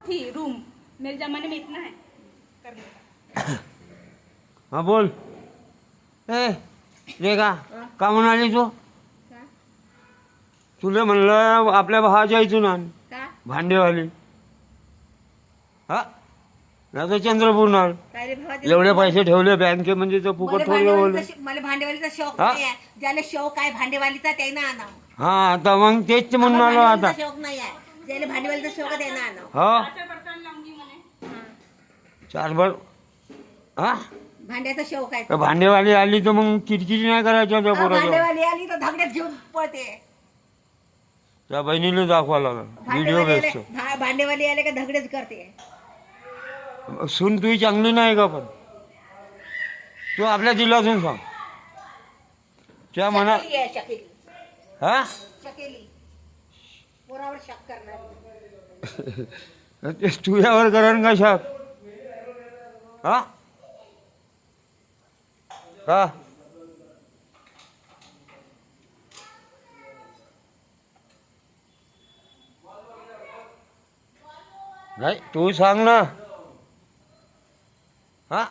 थी रूम मेरे जमाने में इतना है करने का। हाँ बोल. ए रेखा का म्हणाली तू? का तुला म्हणलं आपल्या भावाच्या इथून आण का भांडेवाली. हा नाही तर चंद्रपूर आण. काय रे भावा, एवढे पैसे ठेवले बँके म्हणजे तो फुकट ठेवलं बोल. मला भांडेवालीचा शौक हा? नाही आहे. ज्याला शौक आहे भांडेवालीचा त्यानं आणावं. हा आता मग तेच म्हणून आलो आम्हाला आता. भांडेवालीचा शौक नाही आहे. ज्याला भांडेवालीचा शौक आहे त्यानं आणावं. हा 4 बर. हा भांड्याचा शौक आहे. तर भांडेवाली आली तर मग किरकिरी नाही करायच्या त्या पोराच्या. भांडेवाली आली तर धगड्यात घेऊन पळते. त्या बहिणीला दाखवा लागल व्हिडिओ भेटतो. भांडेवाली आले का धगडेच करते. सून तुझी चांगली नाही का पण तू आपल्या जिल्ह्यातून सांग त्या म्हणा. शकेली आहे, शकेली हा शकेली पोरावर शक करणार. ते तुझ्यावर करण का शाक. हा का नाही तू सांग ना. हा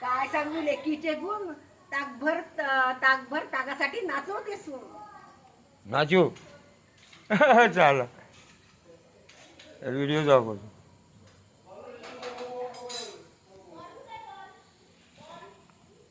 काय सांगू लेकीचे गुण ताकभर तागासाठी नाचवते सून. नाचू. चाल व्हिडिओ दाखव.